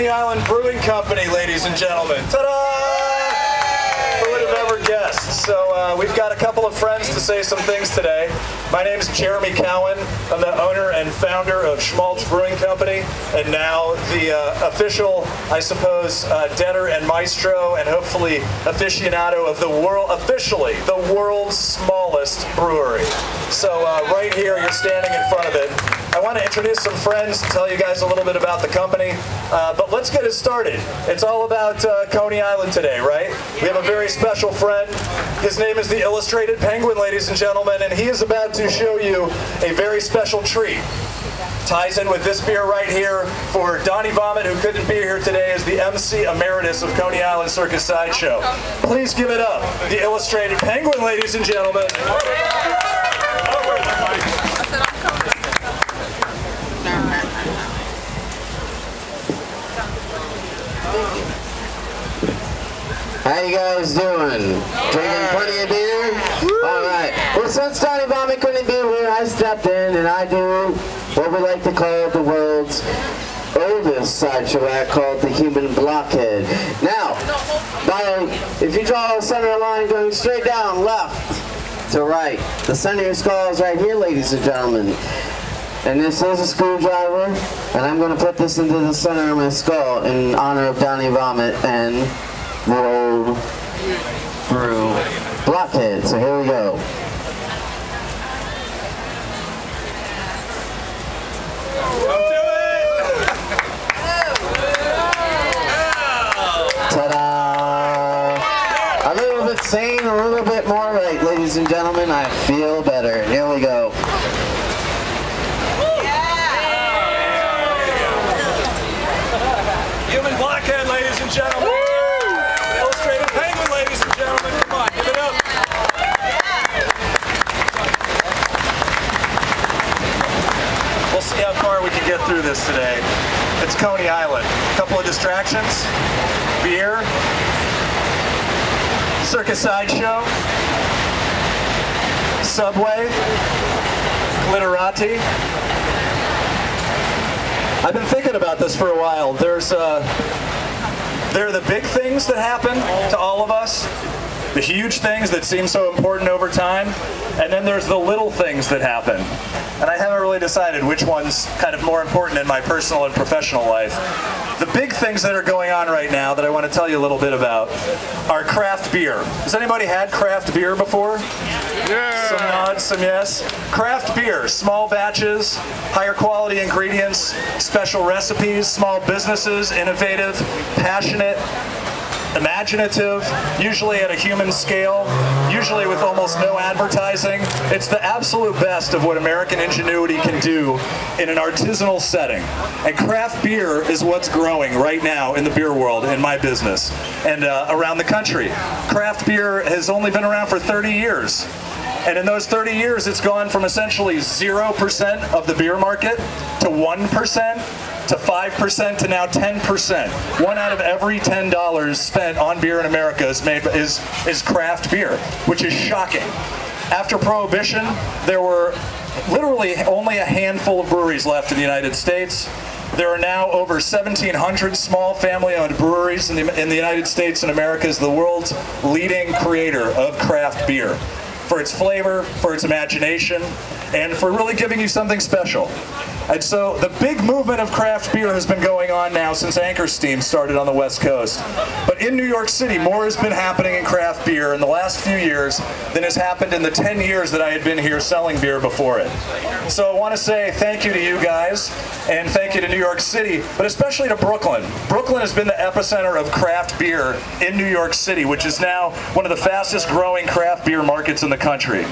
Coney Island Brewing Company, ladies and gentlemen. Ta-da! Who would have ever guessed? So we've got a couple of friends to say some things today. My name is Jeremy Cowan. I'm the owner and founder of Schmaltz Brewing Company, and now the official, I suppose, debtor and maestro, and hopefully aficionado of the world, officially the world's smallest brewery. So right here, you're standing in front of it. I want to introduce some friends, tell you guys a little bit about the company, but let's get it started. It's all about Coney Island today, right? We have a very special friend. His name is the Illustrated Penguin, ladies and gentlemen, and he is about to show you a very special treat. Ties in with this beer right here for Donnie Vomit, who couldn't be here today as the MC Emeritus of Coney Island Circus Sideshow. Please give it up, the Illustrated Penguin, ladies and gentlemen. How you guys doing? Drinking plenty of beer? Alright. Well, since Donnie Vomit couldn't be here, I stepped in and I do what we like to call the world's oldest sideshow act, called the Human Blockhead. Now, if you draw a center line going straight down, left to right, the center of your skull is right here, ladies and gentlemen. And this is a screwdriver, and I'm going to put this into the center of my skull in honor of Donnie Vomit and the old brew blockhead. So here we go. Ta-da! A little bit sane, a little bit more right, ladies and gentlemen. I feel better. Here we go. Human Blockhead, ladies and gentlemen. Illustrated Penguin, ladies and gentlemen. Come on, give it up. We'll see how far we can get through this today. It's Coney Island. A couple of distractions. Beer. Circus Sideshow. Subway. Glitterati. I've been thinking about this for a while. There are the big things that happen to all of us, the huge things that seem so important over time, and then there's the little things that happen. And I haven't really decided which one's kind of more important in my personal and professional life. The big things that are going on right now that I want to tell you a little bit about are craft beer. Has anybody had craft beer before? Yeah. Some nods, some yes. Craft beer, small batches, higher quality ingredients, special recipes, small businesses, innovative, passionate, imaginative, usually at a human scale, usually with almost no advertising. It's the absolute best of what American ingenuity can do in an artisanal setting. And craft beer is what's growing right now in the beer world, in my business, and around the country. Craft beer has only been around for 30 years. And in those 30 years, it's gone from essentially 0% of the beer market to 1%. to 5% to now 10%. 1 out of every $10 spent on beer in America is craft beer, which is shocking. After Prohibition, there were literally only a handful of breweries left in the United States. There are now over 1,700 small family-owned breweries in the United States, and America is the world's leading creator of craft beer. For its flavor, for its imagination, and for really giving you something special. And so the big movement of craft beer has been going on now since Anchor Steam started on the West Coast. But in New York City, more has been happening in craft beer in the last few years than has happened in the 10 years that I had been here selling beer before it. So I want to say thank you to you guys, and thank you to New York City, but especially to Brooklyn. Brooklyn has been the epicenter of craft beer in New York City, which is now one of the fastest growing craft beer markets in the country.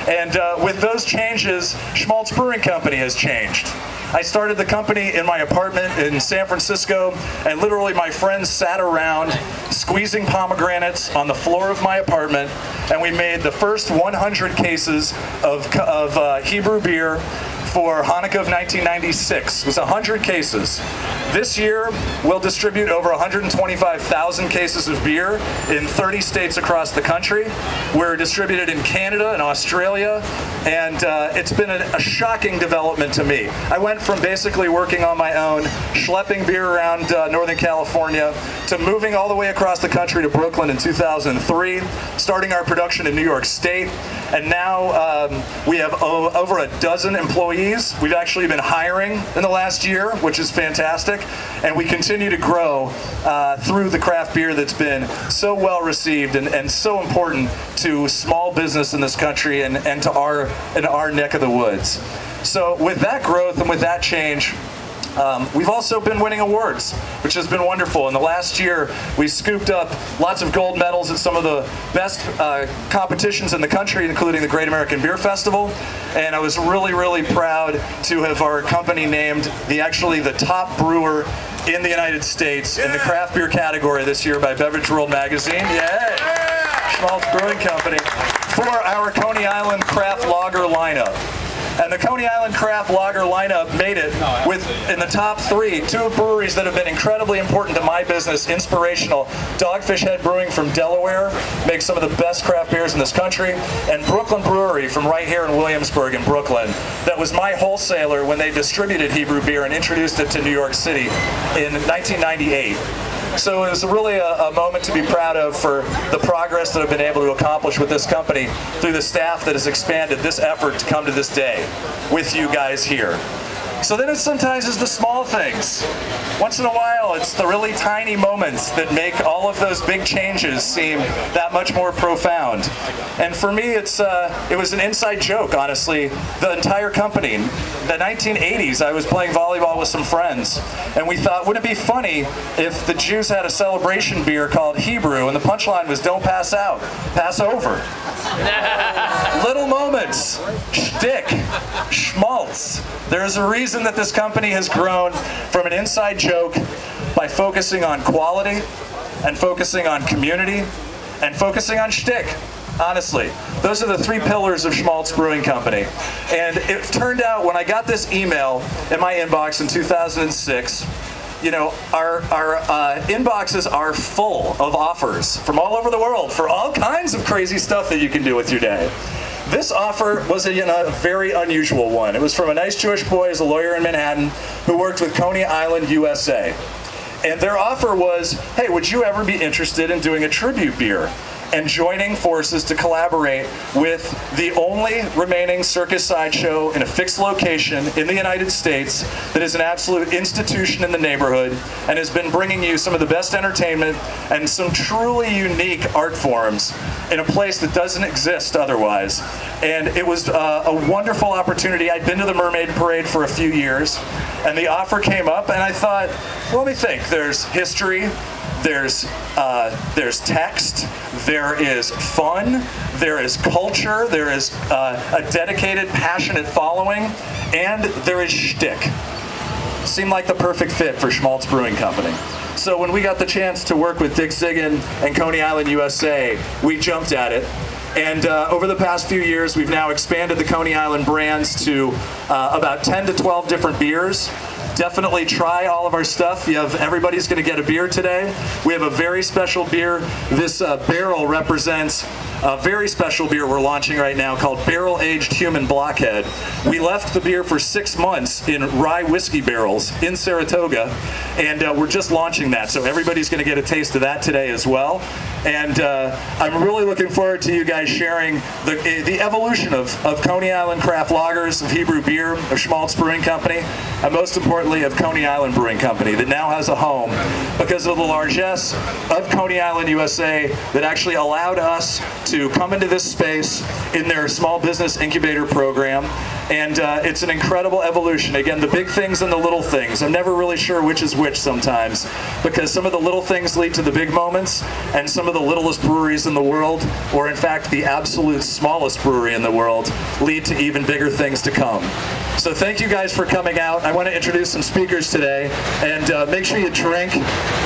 And with those changes, Schmaltz Brewing Company has changed. I started the company in my apartment in San Francisco, and literally my friends sat around squeezing pomegranates on the floor of my apartment, and we made the first 100 cases of Hebrew beer for Hanukkah of 1996. It was 100 cases. This year, we'll distribute over 125,000 cases of beer in 30 states across the country. We're distributed in Canada and Australia, and it's been a shocking development to me. I went from basically working on my own, schlepping beer around Northern California, to moving all the way across the country to Brooklyn in 2003, starting our production in New York State, and now we have over a dozen employees. We've actually been hiring in the last year, which is fantastic, and we continue to grow through the craft beer that's been so well received and so important to small business in this country and to our neck of the woods. So with that growth and with that change, we've also been winning awards, which has been wonderful. In the last year, we scooped up lots of gold medals at some of the best competitions in the country, including the Great American Beer Festival. And I was really, really proud to have our company named actually the top brewer in the United States in the craft beer category this year by Beverage World Magazine. Yay! Schmaltz Brewing Company for our Coney Island Craft Lager lineup. And the Coney Island Craft Lager lineup made it in the top three, two breweries that have been incredibly important to my business, inspirational. Dogfish Head Brewing from Delaware makes some of the best craft beers in this country, and Brooklyn Brewery from right here in Williamsburg in Brooklyn. That was my wholesaler when they distributed Hebrew beer and introduced it to New York City in 1998. So it was really a moment to be proud of for the progress that I've been able to accomplish with this company through the staff that has expanded this effort to come to this day with you guys here. So then sometimes it's the small things. Once in a while, it's the really tiny moments that make all of those big changes seem that much more profound. And for me, it was an inside joke, honestly. The entire company, the 1980s, I was playing volleyball with some friends, and we thought, wouldn't it be funny if the Jews had a celebration beer called Hebrew, and the punchline was don't pass out, pass over. Little moments, shtick, schmaltz. There's a reason that this company has grown from an inside joke by focusing on quality and focusing on community and focusing on shtick. Honestly, those are the three pillars of Schmaltz Brewing Company. And it turned out when I got this email in my inbox in 2006, you know, our inboxes are full of offers from all over the world for all kinds of crazy stuff that you can do with your day. This offer was a very unusual one. It was from a nice Jewish boy who's a lawyer in Manhattan who worked with Coney Island, USA. And their offer was, hey, would you ever be interested in doing a tribute beer and joining forces to collaborate with the only remaining circus sideshow in a fixed location in the United States that is an absolute institution in the neighborhood and has been bringing you some of the best entertainment and some truly unique art forms in a place that doesn't exist otherwise. And it was a wonderful opportunity. I'd been to the Mermaid Parade for a few years, and the offer came up, and I thought, well, let me think. There's history, there's text, there is fun, there is culture, there is a dedicated, passionate following, and there is shtick. Seemed like the perfect fit for Schmaltz Brewing Company. So when we got the chance to work with Dick Zigan and Coney Island, USA, we jumped at it. And over the past few years, we've now expanded the Coney Island brands to about 10 to 12 different beers. Definitely try all of our stuff. Everybody's going to get a beer today. We have a very special beer. This barrel represents a very special beer we're launching right now called Barrel Aged Human Blockhead. We left the beer for 6 months in rye whiskey barrels in Saratoga, and we're just launching that. So everybody's going to get a taste of that today as well. And I'm really looking forward to you guys sharing the evolution of Coney Island craft lagers, of Hebrew beer, of Schmaltz Brewing Company, and most importantly of Coney Island Brewing Company that now has a home because of the largesse of Coney Island, USA that actually allowed us to come into this space in their small business incubator program. And it's an incredible evolution. Again, the big things and the little things. I'm never really sure which is which sometimes, because some of the little things lead to the big moments, and some of the littlest breweries in the world, or in fact the absolute smallest brewery in the world, lead to even bigger things to come. So thank you guys for coming out. I want to introduce some speakers today, and make sure you drink.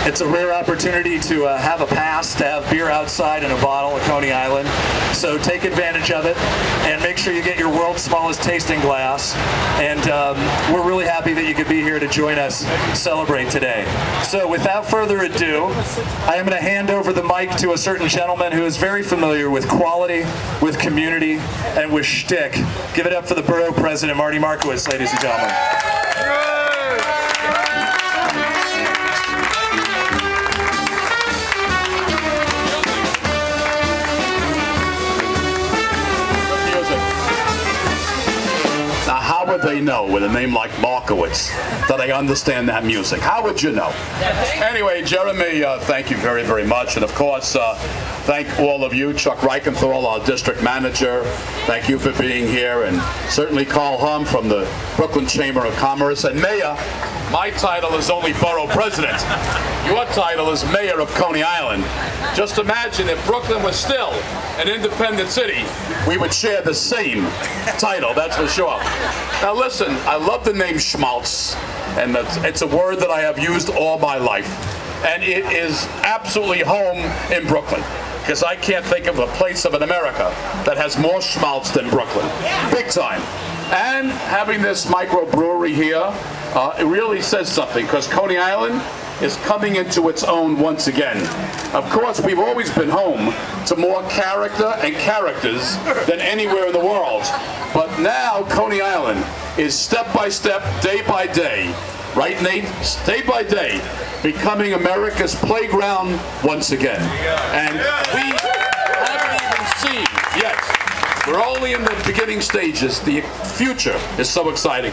It's a rare opportunity to have a pass to have beer outside in a bottle at Coney Island. So take advantage of it, and make sure you get your world's smallest tasting looking glass, and we're really happy that you could be here to join us celebrate today. So without further ado, I am going to hand over the mic to a certain gentleman who is very familiar with quality, with community, and with shtick. Give it up for the Borough President, Marty Markowitz, ladies and gentlemen. Now, how would they know with a name like Markowitz that I understand that music? How would you know? Anyway, Jeremy, thank you very, very much. And of course, thank all of you, Chuck Reichenthal, our district manager. Thank you for being here. And certainly Carl Hum from the Brooklyn Chamber of Commerce. And Mayor, my title is only Borough President. Your title is Mayor of Coney Island. Just imagine if Brooklyn was still an independent city, we would share the same title, that's for sure. Now listen, I love the name schmaltz, and it's a word that I have used all my life. And it is absolutely home in Brooklyn, because I can't think of a place in America that has more schmaltz than Brooklyn. Big time. And having this microbrewery here, it really says something, because Coney Island is coming into its own once again. Of course, we've always been home to more character and characters than anywhere in the world. But now Coney Island is step by step, day by day, right, Nate? Day by day, becoming America's playground once again. And we haven't even seen yet. We're only in the beginning stages. The future is so exciting.